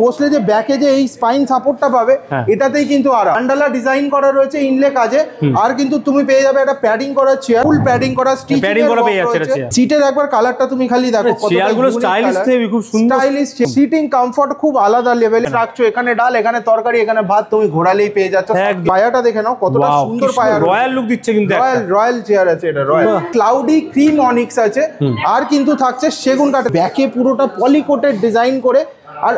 বসলে যে ব্যাকে যে এই স্পাইন সাপোর্টটা পাবে এটাতেই কিন্তু আরাম। মান্ডালা ডিজাইন করা রয়েছে ইনলে কাজে, আর কিন্তু তুমি পেয়ে যাবে একটা প্যাডিং করা চেয়ার, ফুল প্যাডিং করা স্টিচ প্যাডিং করা পেয়ে যাচ্ছে। সিটের একবার কালারটা তুমি খালি দেখো, চেয়ারগুলো স্টাইলিশ থেকে খুব সুন্দর স্টাইলিশ, সিটিং কমফর্ট খুব আলাদা লেভেলে রাখছো। এখানে ডাল, এখানে তরকারি, এখানে ভাত, তুমি ঘোরালেই পেয়ে যাচ্ছ। পায়াটা দেখে নাও কতটা সুন্দর পায়া, রয়্যাল লুক দিচ্ছে কিন্তু, রয়্যাল চেয়ার আছে এটা, রয়্যাল ক্লাউডি ক্রিম অনিক্স আছে, আর কিন্তু থাকছে সেগুন কাঠ, ব্যাকে পুরোটা পলিকোটেড ডিজাইন করে আর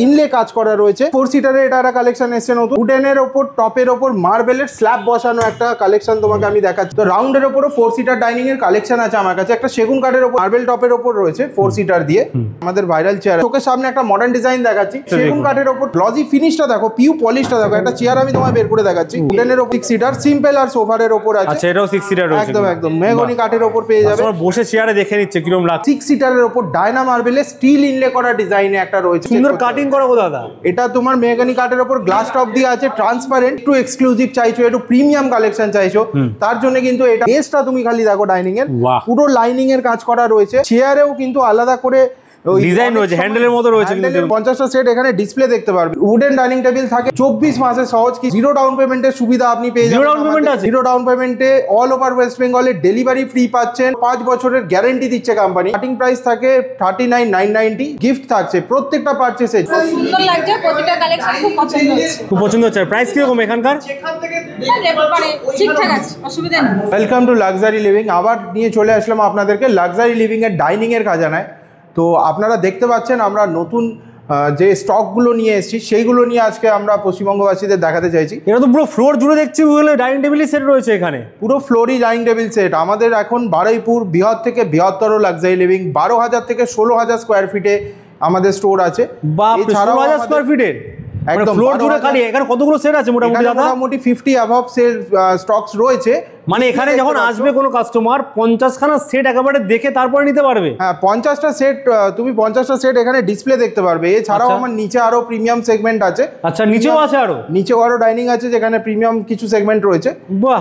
ইনলে কাজ করা রয়েছে। 4 সিটারের এটা একটা কালেকশন এসছে নতুন, উডেনের ওপর টপের ওপর মার্বেলের স্ল্যাব বসানো একটা কালেকশন তোমাকে আমি দেখাচ্ছি। তো রাউন্ডের ওপরও 4 সিটার ডাইনিং এর কালেকশন আছে আমার কাছে। একটা সেগুন কাঠের ওপর মার্বেল টপের ওপর রয়েছে 4 সিটার দিয়ে আমাদের ভাইরাল চেয়ার। চোখের সামনে একটা মডার্ন ডিজাইন দেখাচ্ছি, সেগুন কাঠের ওপর গ্লজি ফিনিশটা দেখো, পিউ পলিশটা দেখো। একটা চেয়ার আমি তোমায় বের করে দেখাচ্ছি, উডেনের ওপর 6 সিটার সিম্পল আর সোফার ওপর আছে। আচ্ছা, এটাও 6 সিটার রয়েছে, একদম একদম মেহগনি কাঠের ওপর পেয়ে যাবে। তোমরা বসে চেয়ারে দেখে নিচ্ছে কিরকম লাগছে। 6 সিটারের ওপর ডায়না মার্বেলে স্টিল ইনলে করা ডিজাইনে একটা রয়েছে, সুন্দর কাটিং করা গো দাদা। এটা তোমার মেহগনি কাঠের ওপর গ্লাস টপ দিয়ে আছে, ট্রান্সপারেন্ট, একটু এক্সক্লুসিভ চাইছো, একটু প্রিমিয়াম কালেকশন চাইছো, তার জন্য কিন্তু এটা বেসটা তুমি খালি দেখো ডাইনিং এর পুরো লাইনিং এর কাজ করা রয়েছে। চেয়ারেও কিন্তু আলাদা করে ডিজাইন রয়েছে, হ্যান্ডেলের মতো রয়েছে, কিন্তু 50টা সেট এখানে ডিসপ্লে দেখতে পারবে। উডেন ডাইনিং টেবিল থাকে 24 মাসে সহজ কি, জিরো ডাউন পেমেন্টের সুবিধা আপনি পেয়ে যাবেন। জিরো ডাউন পেমেন্টে অল ওভার ওয়েস্ট বেঙ্গলে ডেলিভারি ফ্রি পাচ্ছেন, 5 বছরের গ্যারান্টি দিচ্ছে কোম্পানি। স্টার্টিং প্রাইস থাকে 39,990, গিফট থাকছে প্রত্যেকটা পারচেজে। সুন্দর লাগছে, প্রত্যেকটা কালেকশন খুব পছন্দ হচ্ছে, খুব পছন্দ হচ্ছে। প্রাইস কি রকম এখানকার? ঠিকঠাক আছে, অসুবিধা নেই। ওয়েলকাম টু লাক্সারি লিভিং, আবার নিয়ে চলে আসলাম আপনাদেরকে লাক্সারি লিভিং এর ডাইনিং এর খাজানায়। তো আপনারা দেখতে পাচ্ছেন আমরা নতুন যে স্টকগুলো নিয়ে এসেছি সেইগুলো নিয়ে আজকে আমরা পশ্চিমবঙ্গবাসীদের দেখাতে চাইছি। এটা তো পুরো ফ্লোর জুড়ে দেখছি ডাইনিং টেবিল সেট রয়েছে এখানে, পুরো ফ্লোরই ডাইনিং টেবিল সেট। আমাদের এখন বারুইপুর বৃহৎ থেকে বৃহত্তর লাক্সারি লিভিং 12,000 থেকে 16,000 স্কোয়ার ফিটে আমাদের স্টোর আছে। এছাড়াও 16,000 স্কোয়ার ফিটের একদম ফ্লোর জুড়ে খালি। এখানে কতগুলো সেট আছে মোটামুটি দাদা? মোটামুটি 50 অ্যাবভ সেল স্টকস রয়েছে। মানে এখানে যখন আসবে কোনো কাস্টমার 50 খানা সেট একেবারে দেখে তারপরে নিতে পারবে। হ্যাঁ, 50টা সেট, তুমি 50টা সেট এখানে ডিসপ্লে দেখতে পারবে। এছাড়াও আমার নিচে আরো প্রিমিয়াম সেগমেন্ট আছে। আচ্ছা, নিচেও আছে, নিচেও আরো ডাইনিং আছে যেখানে প্রিমিয়াম কিছু সেগমেন্ট রয়েছে।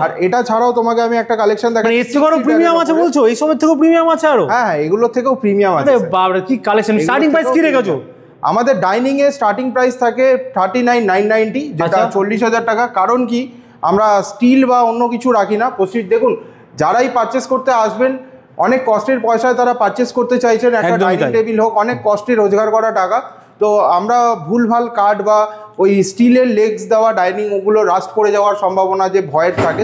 আর এটা ছাড়াও তোমাকে আমি একটা কালেকশন দেখাচ্ছি। এর থেকেও প্রিমিয়াম আছে বলছো? এই সবের থেকেও প্রিমিয়াম আছে আরো? হ্যাঁ, এগুলোর থেকেও প্রিমিয়াম আছে। বাবা, কি কালেকশন! স্টার্টিং প্রাইস কি রেখেছো? আমাদের ডাইনিং এর স্টার্টিং প্রাইস থাকে 39,990, যেটা 40,000 টাকা। কারণ কি, আমরা স্টিল বা অন্য কিছু রাখি না। দেখুন, যারাই পারচেস করতে আসবেন অনেক কষ্টের পয়সায় তারা পারচেস করতে চাইছেন একটা ডাইনিং টেবিল হোক, অনেক কষ্টে রোজগার করা টাকা। তো আমরা ভুলভাল কাঠ বা ওই স্টিলের লেগস দেওয়া ডাইনিং, ওগুলো রাস্ট পড়ে যাওয়ার সম্ভাবনা যে ভয়ের থাকে,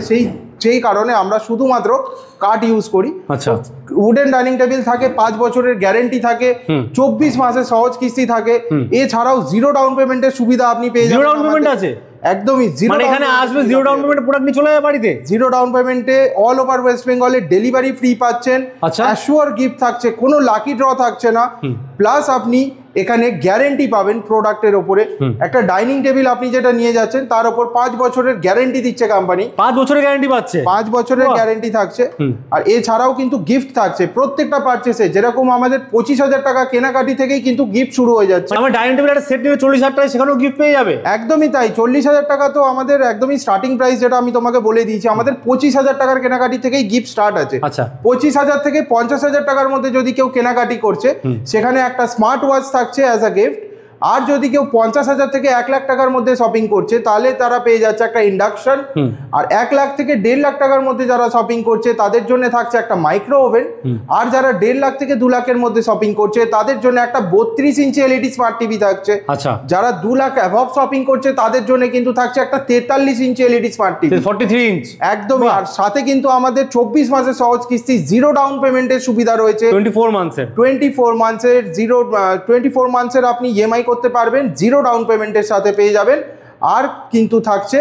সেই কারণে আমরা শুধুমাত্র কাঠ ইউজ করি। আচ্ছা, উডেন ডাইনিং টেবিল থাকে, 5 বছরের গ্যারেন্টি থাকে, 24 মাসে সহজ কিস্তি থাকে। এছাড়াও জিরো ডাউন পেমেন্টের সুবিধা আপনি পেয়ে যাবেন। জিরো ডাউন পেমেন্ট আছে একদমই, জিরো। মানে এখানে আসবে জিরো ডাউন পেমেন্টে প্রোডাক্ট নিয়ে চলে যাবে বাড়িতে। জিরো ডাউন পেমেন্টে অল ওভার ওয়েস্ট বেঙ্গলে ডেলিভারি ফ্রি পাচ্ছেন। আচ্ছা, অ্যাসিওর গিফট থাকছে, কোনো লাকি ড্র থাকছে না। প্লাস আপনি এখানে গ্যারেন্টি পাবেন প্রোডাক্টের ওপরে। একটা ডাইনিং টেবিল আপনি যেটা নিয়ে যাচ্ছেন তার উপর 5 বছরের গ্যারেন্টি দিচ্ছে কোম্পানি। 5 বছরের গ্যারেন্টি পাচ্ছে? 5 বছরের গ্যারেন্টি থাকছে। আর এছাড়াও কিন্তু গিফট থাকছে প্রত্যেকটা পারচেসে। যেরকম আমাদের 25,000 টাকা কেনাকাটি থেকেই কিন্তু গিফট শুরু হয়ে যাচ্ছে। আমার ডাইনিং টেবিল একটা সেট নিয়ে 40,000 টাকা, সেখানেও গিফট পেয়ে যাবে? একদমই তাই। 40,000 টাকা তো আমাদের একদমই স্টার্টিং প্রাইস, যেটা আমি তোমাকে বলে দিয়েছি। আমাদের 25,000 টাকার কেনাকাটি থেকেই গিফট স্টার্ট আছে। আচ্ছা, 25,000 থেকে 50,000 টাকার মধ্যে যদি কেউ কেনাকাটি করছে, সেখানে একটা স্মার্ট ওয়াচ থাকছে অ্যাজ আ গিফট। আর যদি কেউ 50,000 থেকে 1 লাখ টাকার মধ্যে শপিং করছে, তাহলে তারা পেয়ে যাচ্ছে একটা ইন্ডাকশন। আর 1 লাখ থেকে 1.5 লাখ টাকার মধ্যে যারা শপিং করছে তাদের জন্য থাকছে একটা মাইক্রো ওভেন। আর যারা 1.5 লাখ থেকে 2 লাখের মধ্যে শপিং করছে তাদের জন্য একটা 32 ইঞ্চি এলইডি স্মার্ট টিভি থাকছে। আচ্ছা, যারা 2 লাখ অ্যাবভ শপিং করছে তাদের জন্য কিন্তু থাকছে একটা 43 inch LED smart TV, 43 inch একদমই। আর সাথে কিন্তু আমাদের 24 মাসের সহজ কিস্তি, জিরো ডাউন পেমেন্টের সুবিধা রয়েছে। 24 মান্থসের 24 মান্থসের আপনি ইএমআই করতে পারবেন, জিরো ডাউন পেমেন্টের সাথে পেয়ে যাবেন। আর কিন্তু থাকছে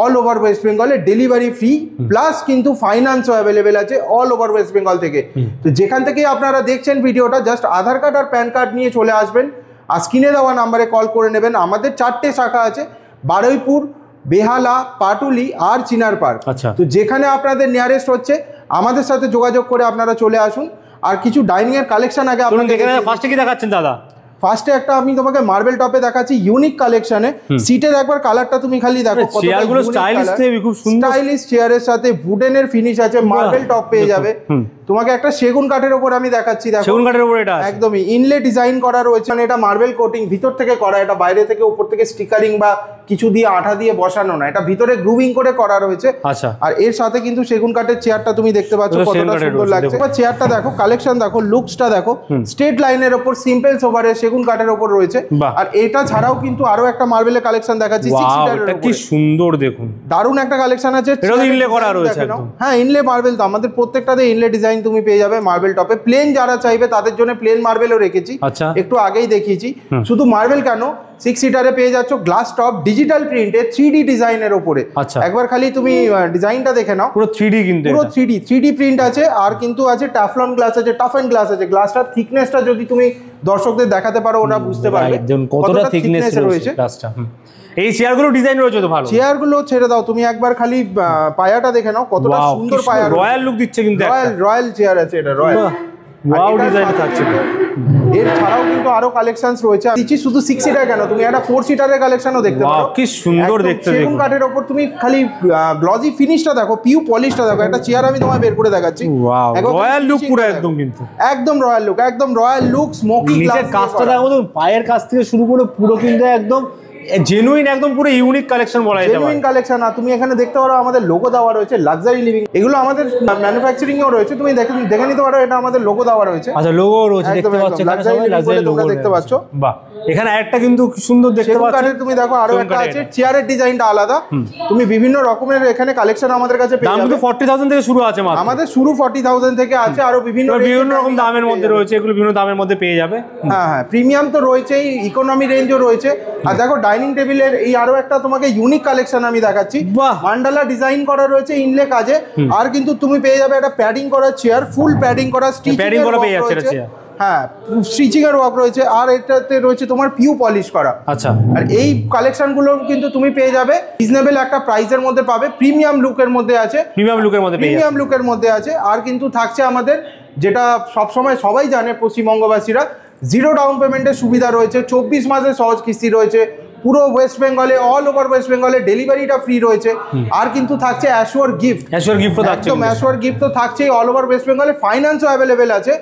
অল ওভার ওয়েস্ট বেঙ্গলে ডেলিভারি ফ্রি, প্লাস কিন্তু ফাইন্যান্সও অ্যাভেলেবেল আছে অল ওভার ওয়েস্ট বেঙ্গল থেকে। তো যেখান থেকে আপনারা দেখছেন ভিডিওটা, জাস্ট আধার কার্ড আর প্যান কার্ড নিয়ে চলে আসবেন, আর স্ক্রিনে দেওয়া নাম্বারে কল করে নেবেন। আমাদের 4টে শাখা আছে, বারুইপুর, বেহালা, পাটুলি আর চিনারপাড়। আচ্ছা, তো যেখানে আপনাদের নিয়ারেস্ট হচ্ছে আমাদের সাথে যোগাযোগ করে আপনারা চলে আসুন। আর কিছু ডাইনিং এর কালেকশন আগে আপনাদের ফার্স্টে কি দেখাচ্ছেন দাদা? ফার্স্টে একটা আমি তোমাকে মার্বেল টপে দেখাচ্ছি ইউনিক কালেকশনে। সিটের একবার কালারটা তুমি খালি দেখো, চেয়ারগুলো স্টাইলিশ থেকে খুব সুন্দর, স্টাইলিশ চেয়ারের সাথে উডেনের ফিনিশ আছে, মার্বেল টপ পেয়ে যাবে। তোমাকে একটা সেগুন কাঠের ওপর আমি দেখাচ্ছি, দেখো সেগুন কাঠের উপর এটা আছে। একদমই ইনলে ডিজাইন করা রয়েছে, মানে এটা মার্বেল কোটিং ভিতর থেকে করা, এটা বাইরে থেকে উপর থেকে স্টিকারিং বা কিছু দিয়ে আঠা দিয়ে বসানো না, এটা ভিতরে গ্রুভিং করে করা রয়েছে। আচ্ছা, আর এর সাথে কিন্তু সেগুন কাঠের চেয়ারটা তুমি দেখতে পাচ্ছ কতটা সুন্দর লাগছে। এবার চেয়ারটা দেখো, কালেকশন দেখো, লুকসটা দেখো, স্ট্রেট লাইনের ওপর সিম্পল সোফারে সেগুন কাঠের ওপর রয়েছে। আর এটা ছাড়াও কিন্তু আরো একটা মার্বেলের কালেকশন দেখাচ্ছি 6 সিটারের এটা কি সুন্দর দেখুন, দারুণ একটা কালেকশন আছে। এটা তো ইনলে করা রয়েছে একদম। হ্যাঁ, ইনলে মার্বেল তো আমাদের প্রত্যেকটাতে ইনলে ডিজাইন তুমি পেয়ে যাবে মার্বেল টপে। প্লেন যারা চাইবে তাদের জন্য প্লেন মার্বেলও রেখেছি, আচ্ছা, একটু আগেই দেখিয়েছি। শুধু মার্বেল কেন, 6 সিটারে পেয়ে যাচ্ছ গ্লাস টপ ডিজিটাল প্রিন্টে 3D ডিজাইনের উপরে। আচ্ছা, একবার খালি তুমি ডিজাইনটা দেখে নাও, পুরো 3D কিন্তু, পুরো 3D প্রিন্ট আছে। আর কিন্তু আছে টাফলন গ্লাস আছে, টাফ এন্ড গ্লাস আছে। গ্লাসটার থিকনেসটা যদি তুমি দর্শকদের দেখাতে পারো ওরা বুঝতে পারবে কতটা থিকনেস রয়েছে গ্লাসটা। এই চেয়ারগুলো ডিজাইন রয়েছে তো ভালো, চেয়ারগুলো ছেড়ে দাও, তুমি একবার খালি পায়াটা দেখে নাও কতটা সুন্দর পায়া, রয়্যাল লুক দিচ্ছে কিন্তু, রয়্যাল চেয়ার আছে এটা, রয়্যাল ওয়াও ডিজাইন থাকছে। এর ছাড়াও কিন্তু আরো কালেকশনস রয়েছে দিচ্ছি, শুধু 6 সিটার কেন, তুমি একটা 4 সিটারের কালেকশনও দেখতে পারো। কি সুন্দর দেখতে, সেগুন কাঠের উপর তুমি খালি গ্লজি ফিনিশটা দেখো, পিউ পলিশটা দেখো। একটা চেয়ার আমি তোমায় বের করে দেখাচ্ছি, ওয়াও রয়্যাল লুক পুরো একদম, কিন্তু একদম রয়্যাল লুক, একদম রয়্যাল লুক। স্মোকি নিচের কাজটা দেখো, পায়ের কাজ থেকে শুরু করে পুরো কিন্তু একদম জেনুইন, একদম পুরো ইউনিক কালেকশন বলা যায়, জেনুইন কালেকশন। আর তুমি এখানে দেখতে পারো আমাদের লোগো দেওয়া রয়েছে লাক্সারি লিভিং, এগুলো আমাদের ম্যানুফ্যাকচারিং এও রয়েছে, তুমি দেখে নিতে পারো, এটা আমাদের লোগো দেওয়া রয়েছে। আচ্ছা, লোগো রয়েছে, দেখতে পাচ্ছ লাক্সারি লোগো দেখতে পাচ্ছ। বাহ, এখানে আরেকটা কিন্তু সুন্দর দেখতে পাচ্ছ, তুমি দেখো আরো একটা আছে, চেয়ারের ডিজাইনটা আলাদা। তুমি বিভিন্ন রকমের এখানে কালেকশন আমাদের কাছে পেয়ে যাবে। যাবে। দাম 40,000 থেকে শুরু আছে মাত্র, আমাদের শুরু 40,000 থেকে আছে, আরো বিভিন্ন রকম দামের মধ্যে রয়েছে, এগুলো বিভিন্ন দামের মধ্যে পেয়ে যাবে। হ্যাঁ হ্যাঁ, প্রিমিয়াম তো রয়েছেই, ইকোনমি রেঞ্জও রয়েছে। আর দেখো ডাইনিং টেবিলের এই আরো একটা তোমাকে ইউনিক কালেকশন আমি দেখাচ্ছি, মান্ডালা ডিজাইন করা রয়েছে ইনলে কাজে। আর কিন্তু তুমি পেয়ে যাবে একটা প্যাডিং করা চেয়ার, ফুল প্যাডিং করা, প্যাডিং করা পেয়ে যাচ্ছে এটা চেয়ার। হ্যাঁ, স্টিচিং এর ওয়ার্ক রয়েছে। আর এটাতে রয়েছে তোমার পিউ পলিশ করা। আচ্ছা, আর এই কালেকশন গুলো কিন্তু তুমি পেয়ে যাবে রিজনেবল একটা প্রাইসের মধ্যে পাবে, প্রিমিয়াম লুকের মধ্যে আছে, প্রিমিয়াম লুকের মধ্যে আছে। আর কিন্তু থাকছে আমাদের যেটা সবসময় সবাই জানে পশ্চিমবঙ্গবাসীরা, 0 ডাউন পেমেন্টের সুবিধা রয়েছে, 24 মাসের সহজ কিস্তি রয়েছে, পুরো ওয়েস্ট বেঙ্গলে, অল ওভার ওয়েস্ট বেঙ্গলে ডেলিভারিটা ফ্রি রয়েছে। আর কিন্তু থাকছে অ্যাশোর গিফট, একদম অ্যাশোর গিফট তো থাকছেই, অল ওভার ওয়েস্ট বেঙ্গলে ফাইন্যান্সও অ্যাভেলেবেল আছে।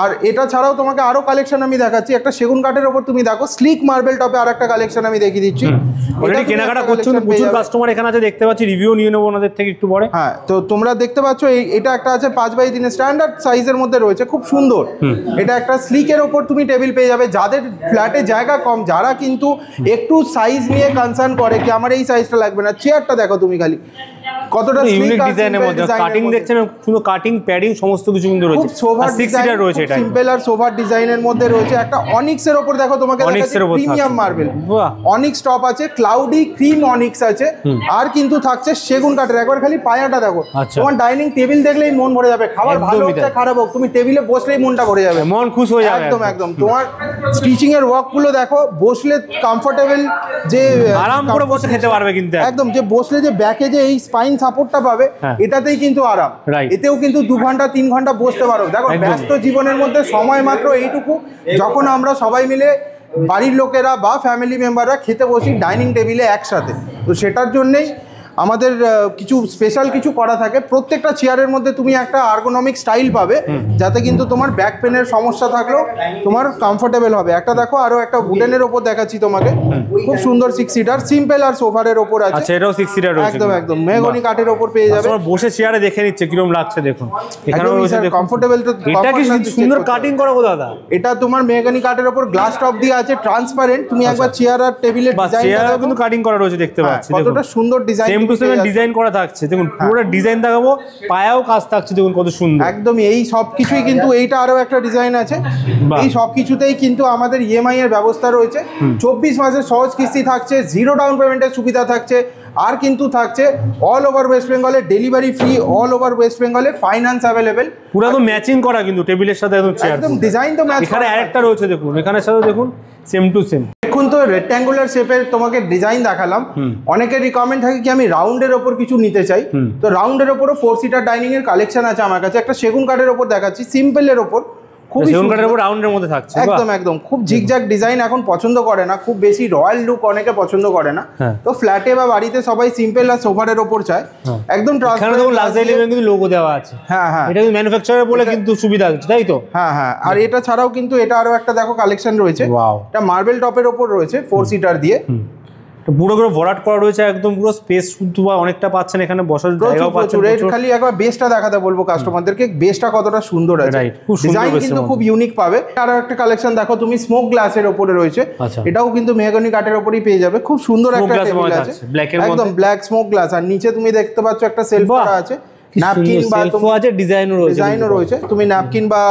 আর এটা ছাড়াও তোমাকে আরো কালেকশন আমি দেখাচ্ছি, একটা সেগুন কাঠের উপর তুমি দেখো স্লিক মার্বেল টপে আর একটা কালেকশন আমি দেখিয়ে দিচ্ছি। অলরেডি কেনাকাটা করছেন, প্রচুর কাস্টমার এখানে আছে, দেখতে পাচ্ছি, রিভিউ নিয়ে নেবো ওনাদের থেকে একটু পরে। হ্যাঁ, তো তোমরা দেখতে পাচ্ছ এটা একটা আছে 5x3 স্ট্যান্ডার্ড সাইজের মধ্যে রয়েছে, খুব সুন্দর। এটা একটা স্লিকের ওপর তুমি টেবিল পেয়ে যাবে। যাদের ফ্ল্যাটে জায়গা কম, যারা কিন্তু একটু সাইজ নিয়ে কনসার্ন করে কি আমার এই সাইজটা লাগবে না, চেয়ারটা দেখো তুমি খালি কতটা ইউনিক ডিজাইনের মধ্যে, কাটিং দেখছেন, শুধু কাটিং প্যাডিং সমস্ত কিছু কিন্তু রয়েছে। খুব সোভার 6 সিটার রয়েছে, এটা সিম্পল আর সোভার ডিজাইনের মধ্যে রয়েছে। একটা অনিক্সের উপর দেখো, তোমাকে প্রিমিয়াম মার্বেল অনিক্স টপ আছে, ক্লাউডি ক্রিম অনিক্স আছে। আর কিন্তু থাকছে সেগুন কাঠের। একবার খালি পায়াটা দেখো, তোমার ডাইনিং টেবিল দেখলেই মন ভরে যাবে। খাবার ভালো হোক খারাপ হোক, তুমি টেবিলে বসলেই মনটা ভরে যাবে, মন খুশ হয়ে যাবে একদম একদম। তোমার স্টিচিং এর ওয়ার্ক গুলো দেখো, বসলে কমফোর্টেবল, যে আরাম করে বসে খেতে পারবে কিন্তু একদম, যে বসলে যে ব্যাকে যে এই স্পাইন সাপোর্টটা পাবে, এটাতেই কিন্তু আরাম। এতেও কিন্তু 2 ঘন্টা 3 ঘন্টা বসতে পারো। দেখো ব্যস্ত জীবনের মধ্যে সময় মাত্র এইটুকু, যখন আমরা সবাই মিলে বাড়ির লোকেরা বা ফ্যামিলি মেম্বাররা খেতে বসি ডাইনিং টেবিলে একসাথে, তো সেটার জন্যেই আমাদের কিছু স্পেশাল কিছু করা থাকে। প্রত্যেকটা চেয়ারের মধ্যে তুমি একটা আর্গোনমিক স্টাইল পাবে, যাতে কিন্তু তোমার ব্যাক পেনের সমস্যা থাকলেও তোমার কমফোর্টেবল হবে। একটা দেখো, আরো একটা উডেনের ওপর দেখাচ্ছি তোমাকে, খুব সুন্দর 6 সিটার, সিম্পল আর সোফারের ওপর আছে। আচ্ছা, এটাও 6 সিটার রয়েছে, একদম একদম মেহগনি কাঠের ওপর পেয়ে যাবে। তোমার বসে চেয়ারে দেখে নিচ্ছে কিরকম লাগছে, দেখুন এখানেও রয়েছে, দেখুন কমফোর্টেবল। তো এটা কি সুন্দর কাটিং করা গো দাদা, এটা তোমার মেহগনি কাঠের ওপর গ্লাস টপ দিয়ে আছে, ট্রান্সপারেন্ট। তুমি একবার চেয়ার আর টেবিলের ডিজাইনটা কিন্তু কাটিং করা রয়েছে, দেখতে পাচ্ছি কতটা সুন্দর design, same to same design করা থাকছে। দেখুন পুরো ডিজাইন দেখাবো, পায়াও কাজ থাকছে, দেখুন কত সুন্দর। একদমই, এই সব কিছুই কিন্তু, এইটা আরো একটা ডিজাইন আছে। এই সব কিছুতেই কিন্তু আমাদের ইএমআই এর ব্যবস্থা রয়েছে, 24 মাসের সহজ কিস্তি থাকছে, 0 ডাউন পেমেন্টের সুবিধা থাকছে। আর কিন্তু থাকছে অল ওভার ওয়েস্ট বেঙ্গলে delivery free, all over West বেঙ্গলে ফাইন্যান্স অ্যাভেলেবেল। পুরো একদম ম্যাচিং করা কিন্তু টেবিলের সাথে, একদম চেয়ার, একদম ডিজাইন তো ম্যাচ। এখানে আরেকটা রয়েছে, দেখুন এখানের সাথে দেখুন সেম টু সেম। এখন তো রেক্ট্যাঙ্গুলার শেপের তোমাকে ডিজাইন দেখালাম, অনেকের রিকমেন্ড থাকে কি আমি রাউন্ডের ওপর কিছু নিতে চাই, তো রাউন্ডের ওপরও 4 সিটার ডাইনিং এর কালেকশন আছে আমার কাছে। একটা সেগুন কাঠের ওপর দেখাচ্ছি, সিম্পলের ওপর খুবই সেগুন কাঠের সুন্দর। উপর রাউন্ডের মধ্যে থাকছে, একদম একদম খুব জিগজ্যাগ ডিজাইন এখন পছন্দ করে না, খুব বেশি রয়্যাল লুক অনেকে পছন্দ করে না। হ্যাঁ। তো ফ্ল্যাটে বা বাড়িতে সবাই সিম্পল আর সোফারের ওপর চায়। একদম এখানে দেখুন লাক্সারি লিভিং কিন্তু লোগো দেওয়া আছে। হ্যাঁ হ্যাঁ এটা কিন্তু ম্যানুফ্যাকচারার বলে কিন্তু সুবিধা হচ্ছে, তাই তো? হ্যাঁ হ্যাঁ। আর এটা ছাড়াও কিন্তু এটা আরো একটা দেখো কালেকশন রয়েছে, ওয়াও, এটা মার্বেল টপের ওপর রয়েছে 4 সিটার দিয়ে। পুরো করে ভরাট করা রয়েছে একদম, পুরো স্পেস শুদ্ধ বা অনেকটা পাচ্ছেন এখানে, বসার জায়গাও পাচ্ছেন প্রচুর। এর প্রচুর। খালি একবার বেসটা দেখাতে বলবো কাস্টমারদেরকে, বেসটা কতটা সুন্দর আছে, Right, খুব সুন্দর ডিজাইন base কিন্তু এর খুব ইউনিক পাবে। আর একটা কালেকশন দেখো তুমি, স্মোক গ্লাসের ওপরে রয়েছে, আচ্ছা। এটাও কিন্তু মেহগনি কাঠের ওপরেই পেয়ে যাবে, খুব সুন্দর Smoke একটা glass এর টেবিল মধ্যে আছে, থাকছে, black এর একদম মধ্যে। Black smoke glass. আর নিচে তুমি দেখতে পাচ্ছ একটা সেলফ বাহ, করা আছে, কি ন্যাপকিন সুন্দর বা সেলফও আছে, ডিজাইনও রয়েছে, ডিজাইনও রয়েছে, তুমি ন্যাপকিন বা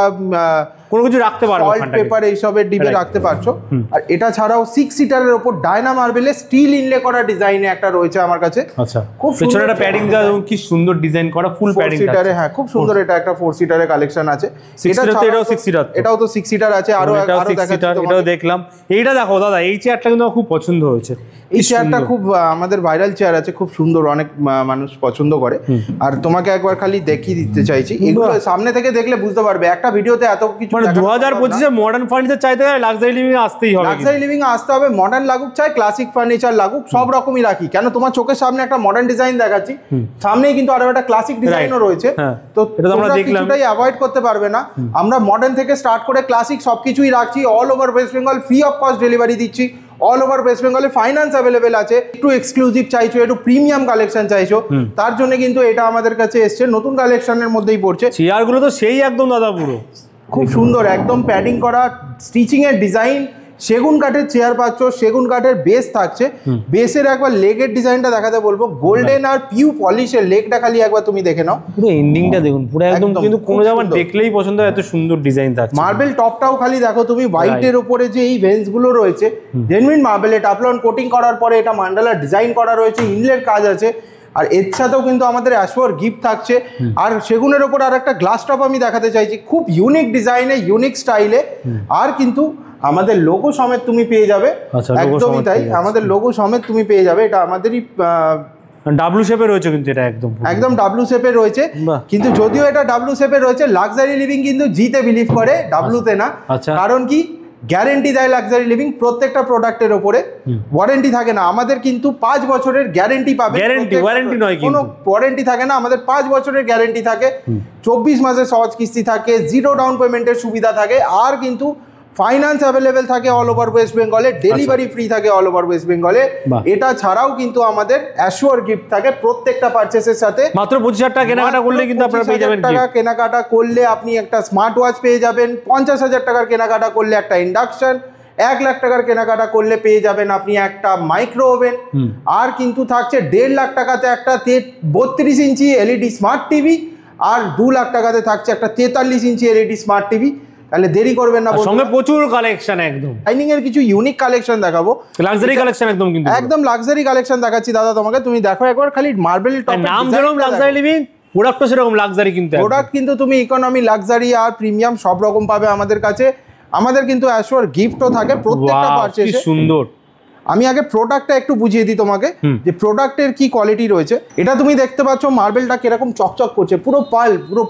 কোনো কিছু রাখতে পারবে সল্ট ওখানটায়। পেপার এইসবের ডিবে Right. রাখতে পারছো। আর এটা ছাড়াও 6 সিটারের ওপর ডায়না মার্বেলে স্টিল ইনলে করা ডিজাইনে একটা রয়েছে আমার কাছে, আচ্ছা, খুব পেছনে সুন্দর একটা প্যাডিং দেওয়া, দেখুন কি সুন্দর ডিজাইন করা, ফুল 4 প্যাডিং সিটারে। হ্যাঁ খুব সুন্দর, এটা একটা 4 সিটারের কালেকশন আছে। 6 সিটার তো, ছাড়াও এটাও 6 সিটার, এটাও তো 6 সিটার আছে। আরো এটাও আরো 6 দেখাচ্ছি সিটার, তোমাকে। এটাও দেখলাম। এইটা দেখো দাদা, এই চেয়ারটা কিন্তু আমার খুব পছন্দ হয়েছে। এই চেয়ারটা খুব আমাদের ভাইরাল চেয়ার আছে, খুব সুন্দর, অনেক মানুষ পছন্দ করে। আর তোমাকে একবার খালি দেখিয়ে দিতে চাইছি, এগুলো সামনে থেকে দেখলে বুঝতে পারবে, একটা ভিডিওতে এত কিছু মানে 2025-এ মডার্ন ফার্নিচার চাইতে গেলে লাক্সারি লিভিং আসতেই হবে। লাক্সারি লিভিং আসতে হবে, মডার্ন লাগুক চাই ক্লাসিক ফার্নিচার লাগুক, সব রকমই রাখি। কেন তোমার চোখের সামনে একটা মডার্ন ডিজাইন দেখাচ্ছি, সামনেই কিন্তু আরো একটা ক্লাসিক ডিজাইনও রয়েছে। হ্যাঁ, তো এটা তো আমরা তোমরা দেখলাম। কিছুটাই অ্যাভয়েড করতে পারবে না। আমরা মডার্ন থেকে স্টার্ট করে ক্লাসিক সবকিছুই রাখছি, all over West Bengal free of cost delivery দিচ্ছি। অল ওভার ওয়েস্ট বেঙ্গলে ফাইন্যান্স অ্যাভেলেবেল আছে। একটু এক্সক্লুসিভ চাইছো, একটু প্রিমিয়াম কালেকশন চাইছো, তার জন্য কিন্তু এটা আমাদের কাছে এসছে, নতুন কালেকশনের মধ্যেই পড়ছে। চেয়ারগুলো তো সেই একদম দাদা পুরো খুব সুন্দর, একদম প্যাডিং করা, স্টিচিং এর ডিজাইন, সেগুন কাঠের চেয়ার পাচ্ছ, সেগুন কাঠের বেস থাকছে। বেসের একবার লেগের ডিজাইনটা দেখাতে বলবো, গোল্ডেন আর পিউ পলিশের লেগটা খালি একবার তুমি দেখে নাও, পুরো এন্ডিংটা দেখুন, পুরো একদম, একদম, কিন্তু খুব কোনো জায়গা সুন্দর। দেখলেই পছন্দ হয়, এত সুন্দর ডিজাইন থাকছে। মার্বেল টপটাও খালি দেখো তুমি, হোয়াইটের উপরে যে এই ভেন্স গুলো রয়েছে, জেনুইন মার্বেলে টাফলন কোটিং করার পরে এটা মান্ডালা ডিজাইন করা রয়েছে, ইনলের কাজ আছে। আর এর সাথেও কিন্তু আমাদের অ্যাশওয়ার গিফট থাকছে। আর সেগুনের ওপর আর একটা গ্লাস টপ আমি দেখাতে চাইছি, খুব ইউনিক ডিজাইনে, ইউনিক স্টাইলে। আর কিন্তু আমাদের লোগো সমেত তুমি পেয়ে যাবে, আচ্ছা, logo একদমই সমেত তাই, পেয়ে যাচ্ছে। আমাদের লোগো সমেত তুমি পেয়ে যাবে। এটা আমাদেরই ডাব্লু শেপে রয়েছে কিন্তু এটা একদম একদম ডাব্লু শেপে রয়েছে। বাহ। কিন্তু যদিও এটা ডাব্লু শেপে রয়েছে, লাক্সারি লিভিং কিন্তু জিতে বিলিভ করে, ডাব্লুতে না। আচ্ছা। কারণ কি, গ্যারেন্টি দেয় লাক্সারি লিভিং প্রত্যেকটা প্রোডাক্টের ওপরে, ওয়ারেন্টি থাকে না আমাদের, কিন্তু 5 বছরের গ্যারেন্টি পাবে। Guarantee, warranty নয় কিন্তু। কোনো ওয়ারেন্টি থাকে না আমাদের, 5 বছরের গ্যারেন্টি থাকে, 24 মাসের সহজ কিস্তি থাকে, 0 ডাউন পেমেন্টের সুবিধা থাকে। আর কিন্তু ফাইন্যান্স অ্যাভেলেবেল থাকে অল ওভার ওয়েস্ট বেঙ্গলে, ডেলিভারি ফ্রি থাকে অল ওভার ওয়েস্ট বেঙ্গলে। বাহ। এটা ছাড়াও কিন্তু আমাদের অ্যাশওর গিফট থাকে প্রত্যেকটা পারচেসের সাথে। মাত্র 25,000 টাকা কেনাকাটা করলে কিন্তু আপনারা পেয়ে যাবেন 25,000 টাকা কেনাকাটা করলে আপনি একটা স্মার্ট ওয়াচ পেয়ে যাবেন, 50,000 টাকার কেনাকাটা করলে একটা ইন্ডাকশন, 1 লাখ টাকার কেনাকাটা করলে পেয়ে যাবেন আপনি একটা মাইক্রো ওভেন। আর কিন্তু থাকছে 1.5 লাখ টাকাতে একটা 32 ইঞ্চি এলইডি স্মার্ট টিভি, আর 2 লাখ টাকাতে থাকছে একটা 43 ইঞ্চি এলইডি স্মার্ট টিভি। তাহলে দেরি করবেন না, সঙ্গে প্রচুর কালেকশন, একদম ডাইনিং এর কিছু ইউনিক কালেকশন দেখাবো, লাক্সারি কালেকশন একদম, কিন্তু একদম লাক্সারি কালেকশন দেখাচ্ছি দাদা তোমাকে। তুমি দেখো একবার খালি মার্বেল টপ, নাম যেরকম লাক্সারি লিভিং, প্রোডাক্টও সেরকম লাক্সারি, কিন্তু প্রোডাক্ট কিন্তু তুমি ইকোনমি, লাক্সারি আর প্রিমিয়াম সব রকম পাবে আমাদের কাছে। আমাদের কিন্তু অ্যাশওর গিফটও থাকে প্রত্যেকটা কি পারচেজে। সুন্দর। আমি আগে প্রোডাক্টটা একটু বুঝিয়ে দিই তোমাকে, যে প্রোডাক্টের কি কোয়ালিটি রয়েছে। এটা তুমি দেখতে পাচ্ছ মার্বেলটা কিরকম চকচক করছে, পুরো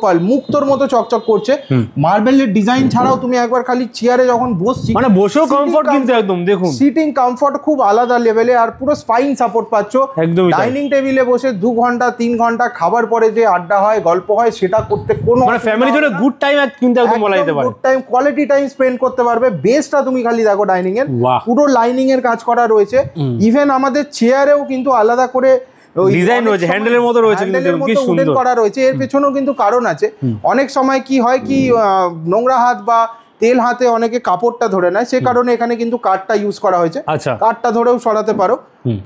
পাল মুক্তোর মতো চকচক করছে। মার্বেলের ডিজাইন ছাড়াও তুমি একবার খালি চেয়ারে যখন বসছি, মানে বসেও কমফোর্ট কিন্তু একদম, দেখুন সিটিং কমফোর্ট খুব আলাদা লেভেলে, আর পুরো স্পাইন সাপোর্ট পাচ্ছ। একদমই তাই। ডাইনিং টেবিলে বসে 2 ঘন্টা 3 ঘন্টা খাবার পরে যে আড্ডা হয়, গল্প হয়, সেটা করতে কোনো মানে ফ্যামিলির জন্য গুড টাইম কিন্তু একদম বলা যেতে পারে। Good time, quality time spend করতে পারবে। বেসটা তুমি খালি দেখো ডাইনিং এর, বাহ। পুরো লাইনিং এর কাজ করা রয়েছে। ইভেন আমাদের চেয়ারেও কিন্তু আলাদা করে ডিজাইন রয়েছে, হ্যান্ডেলের মতো রয়েছে, কিন্তু দেখুন কি সুন্দর করা রয়েছে। এর পেছনেও কিন্তু কারণ আছে। অনেক সময় কি হয় কি, নোংরা হাত বা তেল হাতে অনেকে কাপড়টা ধরে নেয়, সে কারণে এখানে কিন্তু কাঠটা ইউজ করা হয়েছে। আচ্ছা। কাঠটা ধরেও সরাতে পারো,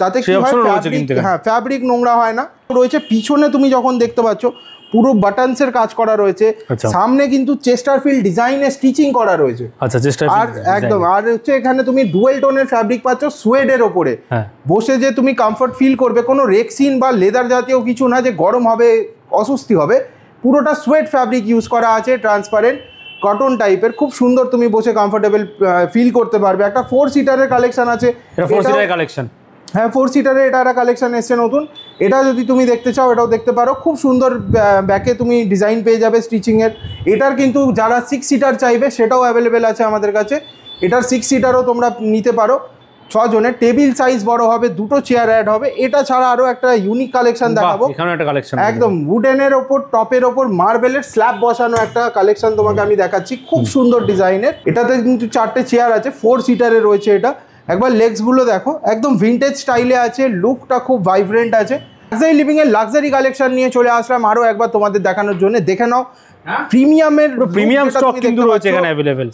তাতে কি সেই হয়, option রয়েছে ফ্যাব্রিক, কিন্তু এখানে। হ্যাঁ ফ্যাব্রিক নোংরা হয় না। রয়েছে পিছনে তুমি যখন দেখতে পাচ্ছ পুরো বাটনসের কাজ করা রয়েছে, আচ্ছা। সামনে কিন্তু চেস্টারফিল্ড ডিজাইনে স্টিচিং করা রয়েছে। আচ্ছা, চেষ্টা আর একদম, আর হচ্ছে এখানে তুমি ডুয়েল টোনের ফ্যাব্রিক পাচ্ছ সুয়েডের ওপরে। হ্যাঁ। বসে যে তুমি কমফর্ট ফিল করবে, কোনো রেক্সিন বা লেদার জাতীয় কিছু না যে গরম হবে, অস্বস্তি হবে। পুরোটা সুয়েড ফ্যাব্রিক ইউজ করা আছে, ট্রান্সপারেন্ট কটন টাইপের, খুব সুন্দর, তুমি বসে কমফোর্টেবল ফিল করতে পারবে। একটা 4 সিটারের কালেকশন আছে, এটা 4 সিটার কালেকশন। হ্যাঁ 4 সিটারে এটা একটা কালেকশন এসছে নতুন। এটা যদি তুমি দেখতে চাও এটাও দেখতে পারো, খুব সুন্দর ব্যাকে তুমি ডিজাইন পেয়ে যাবে স্টিচিংয়ের। এটার কিন্তু যারা 6 সিটার চাইবে সেটাও অ্যাভেলেবেল আছে আমাদের কাছে। এটার 6 সিটারও তোমরা নিতে পারো, 6 জনের। টেবিল সাইজ বড় হবে, দুটো চেয়ার অ্যাড হবে। এটা ছাড়া আরও একটা ইউনিক কালেকশন দেখাবো। এখানে একটা কালেকশন একদম উডেনের ওপর, টপের ওপর মার্বেলের স্ল্যাব বসানো একটা কালেকশন তোমাকে আমি দেখাচ্ছি, খুব সুন্দর ডিজাইনের। এটাতে কিন্তু 4টে চেয়ার আছে, 4 সিটারে রয়েছে এটা। একবার লেগসগুলো দেখো, একদম ভিন্টেজ স্টাইলে আছে, লুকটা খুব ভাইব্রেন্ট আছে। লাক্সারি লিভিংয়ের লাক্সারি কালেকশন নিয়ে চলে আসলাম আরও একবার তোমাদের দেখানোর জন্য। দেখে নাও প্রিমিয়ামের প্রিমিয়াম স্টক কিন্তু রয়েছে এখানে অ্যাভেলেবেল।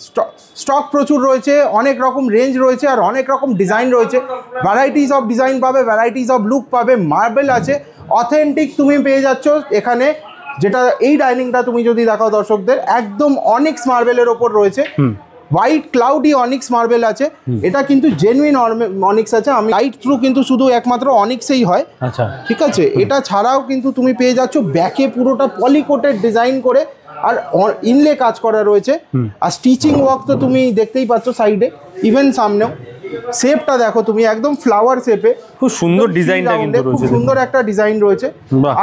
স্টক প্রচুর রয়েছে, অনেক রকম রেঞ্জ রয়েছে আর অনেক রকম ডিজাইন রয়েছে। ভ্যারাইটিস অফ ডিজাইন পাবে, ভ্যারাইটিস অফ লুক পাবে। মার্বেল আছে, অথেন্টিক তুমি পেয়ে যাচ্ছ এখানে। যেটা এই ডাইনিংটা তুমি যদি দেখাও দর্শকদের, একদম অনিক্স মার্বেলের ওপর রয়েছে। হোয়াইট ক্লাউডি অনিক্স মার্বেল আছে। এটা কিন্তু জেনুইন অনিক্স আছে। আমি লাইট থ্রু কিন্তু শুধু একমাত্র অনিক্সেই হয়। আচ্ছা, ঠিক আছে। এটা ছাড়াও কিন্তু তুমি পেয়ে যাচ্ছ ব্যাকে পুরোটা পলিকোটেড ডিজাইন করে, আর ইনলে কাজ করা রয়েছে। আর স্টিচিং ওয়ার্ক তো তুমি দেখতেই পাচ্ছ সাইডে, ইভেন সামনেও। শেপটা দেখো তুমি, একদম ফ্লাওয়ার শেপে, খুব সুন্দর ডিজাইনটা কিন্তু রয়েছে, খুব সুন্দর একটা ডিজাইন রয়েছে।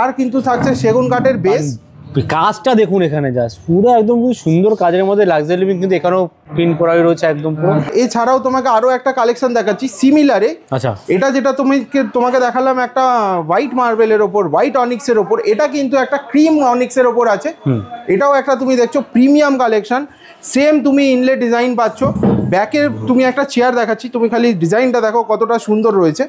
আর কিন্তু থাকছে সেগুন কাঠের বেস। কাজটা দেখুন এখানে, জাস্ট পুরো একদম খুব সুন্দর কাজের মধ্যে লাক্সারি লিভিং কিন্তু এখানেও প্রিন্ট করাই রয়েছে একদম পুরো। এছাড়াও তোমাকে আরো একটা কালেকশন দেখাচ্ছি সিমিলারে। আচ্ছা, এটা যেটা তোমাকে দেখালাম একটা হোয়াইট মার্বেলের ওপর, হোয়াইট অনিক্সের ওপর, এটা কিন্তু একটা ক্রিম অনিক্সের ওপর আছে। এটাও একটা তুমি দেখছো প্রিমিয়াম কালেকশন। সেম তুমি ইনলে ডিজাইন পাচ্ছ। ব্যাকে তুমি একটা চেয়ার দেখাচ্ছি, তুমি খালি ডিজাইনটা দেখো কতটা সুন্দর রয়েছে।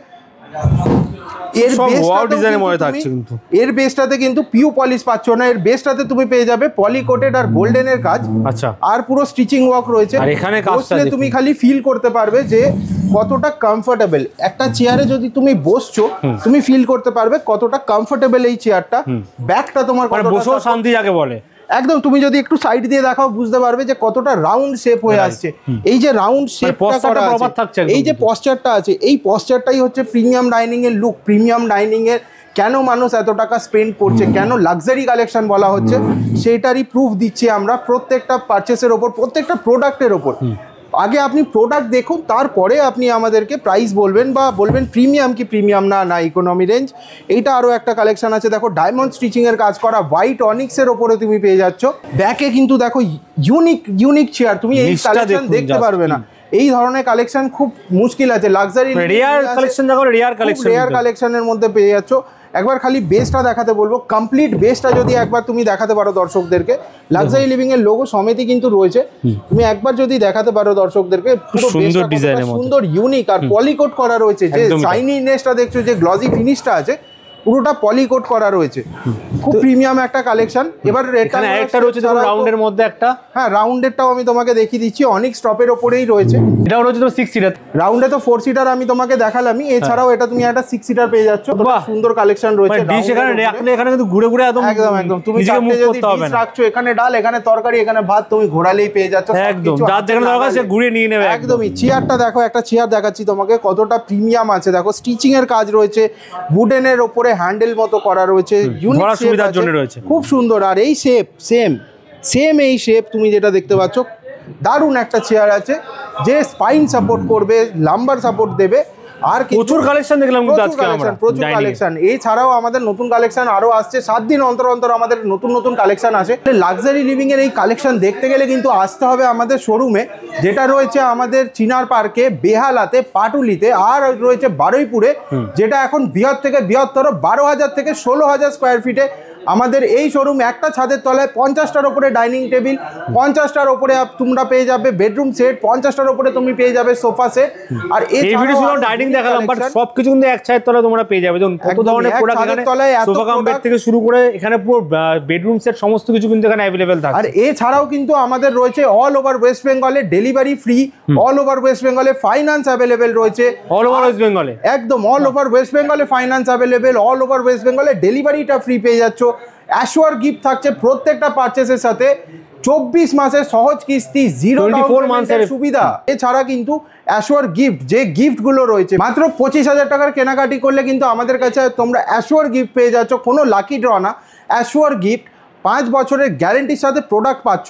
এর বেসটাতে কিন্তু পিউ পলিশ পাচ্ছ না, এর বেসটাতে তুমি পেয়ে যাবে পলিকোটেড আর গোল্ডেনের কাজ। আচ্ছা, আর পুরো স্টিচিং ওয়ার্ক রয়েছে। আর এখানে বসলে তুমি খালি ফিল করতে পারবে যে কতটা কমফোর্টেবল। একটা চেয়ারে যদি তুমি বসছো, তুমি ফিল করতে পারবে কতটা কমফোর্টেবল এই চেয়ারটা। ব্যাকটা তোমার বসেও শান্তি যাকে বলে। একদম, তুমি যদি একটু সাইড দিয়ে দেখাও বুঝতে পারবে যে কতটা রাউন্ড শেপ হয়ে আসছে। এই যে রাউন্ড শেপটা করা আছে, এই যে পশ্চারটা আছে, এই পশ্চারটাই হচ্ছে প্রিমিয়াম ডাইনিং এর লুক। প্রিমিয়াম ডাইনিং এর কেন মানুষ এত টাকা স্পেন্ড করছে, কেন লাক্সারি কালেকশন বলা হচ্ছে, সেটারই প্রুফ দিচ্ছি আমরা প্রত্যেকটা পারচেসের ওপর, প্রত্যেকটা প্রোডাক্টের ওপর। আগে আপনি প্রোডাক্ট দেখুন, তারপরে আপনি আমাদেরকে প্রাইস বলবেন বা বলবেন প্রিমিয়াম কি প্রিমিয়াম না ইকোনমি রেঞ্জ। এইটা আরও একটা কালেকশন আছে, দেখো ডায়মন্ড স্টিচিংয়ের কাজ করা হোয়াইট অনিক্সের ওপরে তুমি পেয়ে যাচ্ছ। ব্যাকে কিন্তু দেখো ইউনিক চেয়ার, তুমি এই কালেকশন দেখতে পারবে না। এই ধরনের কালেকশন খুব মুশকিল আছে। লাক্সারি রেয়ার কালেকশন, দেখো রেয়ার কালেকশনের মধ্যে পেয়ে যাচ্ছ। একবার খালি বেসটা দেখাতে বলবো, কমপ্লিট বেসটা যদি একবার তুমি দেখাতে পারো দর্শকদেরকে। লাক্সারি লিভিং এর লোগো সমেতই কিন্তু রয়েছে, তুমি একবার যদি দেখাতে পারো দর্শকদেরকে। পুরো সুন্দর ডিজাইনের মধ্যে, সুন্দর ইউনিক আর পলিকোট করা রয়েছে। যে শাইনিনেসটা দেখছো, যে গ্লসি ফিনিশটা আছে, পুরোটা পলিকোট করা রয়েছে। খুব প্রিমিয়াম একটা কালেকশন। এবার এখানে আরেকটা রয়েছে দেখো রাউন্ডের মধ্যে একটা। হ্যাঁ, রাউন্ডেরটাও আমি তোমাকে দেখিয়ে দিচ্ছি, অনেক স্টপের ওপরেই রয়েছে। এটাও রয়েছে তো 6 সিটার। রাউন্ডে তো 4 সিটার আমি তোমাকে দেখালামই, এছাড়াও এটা তুমি একটা 6 সিটার পেয়ে যাচ্ছ। সুন্দর কালেকশন রয়েছে। ডিশ এখানে রাখলে এখানে কিন্তু ঘুরে ঘুরে একদম তুমি চাইলে যদি ডিশ রাখছো, এখানে ডাল, এখানে তরকারি, এখানে ভাত, তুমি ঘোরালেই পেয়ে যাচ্ছ একদম। যার যেখানে দরকার সে ঘুরে নিয়ে নেবে একদমই। চেয়ারটা দেখো, একটা চেয়ার দেখাচ্ছি তোমাকে কতটা প্রিমিয়াম আছে। দেখো স্টিচিং এর কাজ রয়েছে, উডেনের ওপরে হ্যান্ডেল মতো করা রয়েছে, ইউনিক সুবিধার জন্য রয়েছে, খুব সুন্দর। আর এই শেপ সেম এই শেপ তুমি যেটা দেখতে পাচ্ছ, দারুণ একটা চেয়ার আছে যে স্পাইন সাপোর্ট করবে, লাম্বার সাপোর্ট দেবে। আর প্রচুর কালেকশন দেখলাম কিন্তু আজকে আমরা, প্রচুর কালেকশন। এছাড়াও আমাদের নতুন কালেকশন আরো আসছে, 7 দিন অন্তর আমাদের নতুন কালেকশন আসে। লাক্সারি লিভিং এর এই কালেকশন দেখতে গেলে কিন্তু আসতে হবে আমাদের শোরুমে, যেটা রয়েছে আমাদের চিনার পার্কে, বেহালাতে, পাটুলিতে, আর রয়েছে বারুইপুরে, যেটা এখন বৃহৎ থেকে বৃহত্তর 12,000 থেকে 16,000 স্কোয়ার ফিটে আমাদের এই শোরুম। একটা ছাদের তলায় 50টার ওপরে ডাইনিং টেবিল, 50টার ওপরে তোমরা পেয়ে যাবে বেডরুম সেট, 50টার ওপরে তুমি পেয়ে যাবে সোফা সেট। আর এই ভিডিও শুধু ডাইনিং দেখালাম, বাট সবকিছু কিন্তু এক ছাদের তলায় তোমরা পেয়ে যাবে। যেমন কত ধরনের প্রোডাক্ট এখানে, সোফা কাম বেড থেকে শুরু করে এখানে পুরো বেডরুম সেট সমস্ত কিছু কিন্তু এখানে अवेलेबल থাকে। আর এছাড়াও কিন্তু আমাদের রয়েছে অল ওভার ওয়েস্ট বেঙ্গলে delivery free, all over West বেঙ্গলে ফাইন্যান্স अवेलेबल রয়েছে, অল ওভার ওয়েস্ট বেঙ্গলে একদম অল ওভার ওয়েস্ট বেঙ্গলে finance available, all over West বেঙ্গলে ডেলিভারিটা ফ্রি পেয়ে যাচ্ছ। অ্যাশোর গিফট থাকছে প্রত্যেকটা পারচেসের সাথে, 24 মাসের সহজ কিস্তি, 0 মান্থের সুবিধা। এছাড়া কিন্তু অ্যাশোর গিফট, যে গিফটগুলো রয়েছে, মাত্র 25,000 টাকার কেনাকাটি করলে কিন্তু আমাদের কাছে তোমরা অ্যাশোর গিফট পেয়ে যাচ্ছ। কোনো লাকি ড্র না, অ্যাশোর গিফট 5 বছরের গ্যারেন্টির সাথে প্রোডাক্ট পাচ্ছ।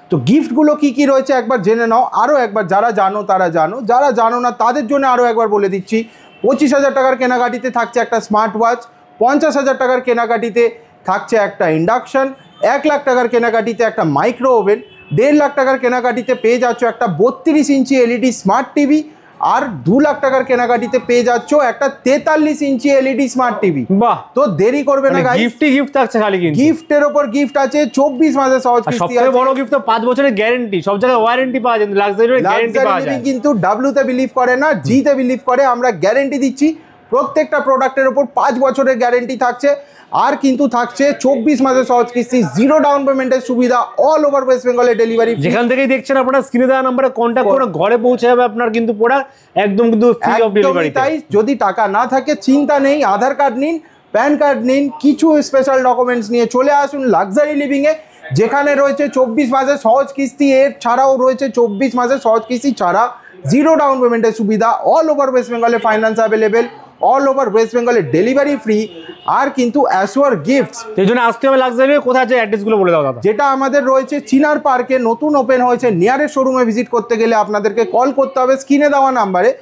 তো গিফটগুলো কি রয়েছে একবার জেনে নাও। আরও একবার যারা জানো তারা জানো, যারা জানো না তাদের জন্য আরও একবার বলে দিচ্ছি, 25,000 টাকার কেনাকাটিতে থাকছে একটা স্মার্ট ওয়াচ, 50,000 টাকার কেনাকাটিতে থাকছে একটা ইন্ডাকশন, 1 লাখ টাকার কেনাকাটিতে একটা মাইক্রো ওভেন, 1.5 লাখ টাকার কেনাকাটিতে পেয়ে যাচ্ছ একটা 32 ইঞ্চি এলইডি স্মার্ট টিভি, আর 2 লাখ টাকার কেনাকাটিতে পেয়ে যাচ্ছ একটা 43 ইঞ্চি এলইডি স্মার্ট টিভি। বাহ, তো দেরি করবে না গাইস, গিফট থাকছে খালি কিন্তু। গিফটের ওপর গিফট আছে, 24 মাসের সহজ কিস্তি সবথেকে আছে। বড় গিফট তো 5 বছরের গ্যারান্টি, সব জায়গায় ওয়ারেন্টি পাওয়া যায়, লাক্সারি গ্যারান্টি পাওয়া যায়। কিন্তু ডাব্লিউ তে বিলিভ করে না, জি তে বিলিভ করে। আমরা গ্যারেন্টি দিচ্ছি, প্রত্যেকটা প্রোডাক্টের ওপর 5 বছরের গ্যারেন্টি থাকছে, আর কিন্তু থাকছে 24 মাসের সহজ কিস্তি, 0 ডাউন পেমেন্টের সুবিধা, অল ওভার ওয়েস্ট বেঙ্গলে ডেলিভারি। যেখান থেকেই দেখছেন আপনারা স্ক্রিনে দেওয়া নম্বরে কন্ট্যাক্ট করে ঘরে পৌঁছে যাবে আপনার কিন্তু প্রোডাক্ট, একদম কিন্তু ফ্রি অফ ডেলিভারি। তাই যদি টাকা না থাকে চিন্তা নেই, আধার কার্ড নিন, প্যান কার্ড নিন, কিছু স্পেশাল ডকুমেন্টস নিয়ে চলে আসুন লাক্সারি লিভিং এ, যেখানে রয়েছে 24 মাসের সহজ কিস্তি, এর ছাড়াও রয়েছে 24 মাসের সহজ কিস্তি ছাড়া 0 ডাউন পেমেন্টের সুবিধা, অল ওভার ওয়েস্ট বেঙ্গলে finance available, all over West বেঙ্গলে ডেলিভারি ফ্রি, আর কিন্তু অ্যাসোয়ার গিফটস। এই জন্য আসতে হবে লাক্সারি। কোথায় আছে অ্যাড্রেসগুলো বলে দাও দাদা। যেটা আমাদের রয়েছে চিনার পার্কে, নতুন ওপেন হয়েছে, নিয়ারেস্ট শোরুমে ভিজিট করতে গেলে আপনাদেরকে কল করতে হবে স্ক্রিনে দেওয়া নাম্বারে।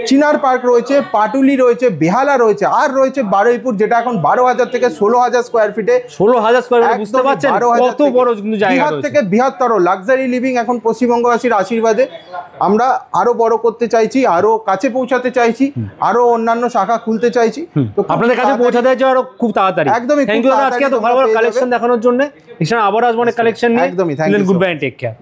চিনার পার্ক রয়েছে, পাটুলি রয়েছে, বেহালা রয়েছে, আর রয়েছে বারুইপুর, যেটা এখন 12,000 থেকে 16,000 স্কোয়ার ফিটে। 16,000 স্কোয়ার ফিট, বুঝতে পারছেন কত বড় কিন্তু জায়গা বিহার রয়েছে। থেকে বৃহত্তর লাক্সারি লিভিং এখন পশ্চিমবঙ্গবাসীর আশীর্বাদে আমরা আরো বড় করতে চাইছি, আরো কাছে পৌঁছাতে চাইছি, আরো অন্যান্য শাখা খুলতে চাইছি। তো খুব আপনাদের কাছে তাড়াতাড়ি- পৌঁছাতে চাই আরো খুব তাড়াতাড়ি। একদমই, খুব থ্যাংক ইউ আজকে এত তাড়াতাড়ি ভালো ভালো তোমরা পেয়ে কালেকশন যাবে। দেখানোর জন্য। এখানে আবার আসবো অনেক কালেকশন নিয়ে। একদমই, thank you good so bye, take care.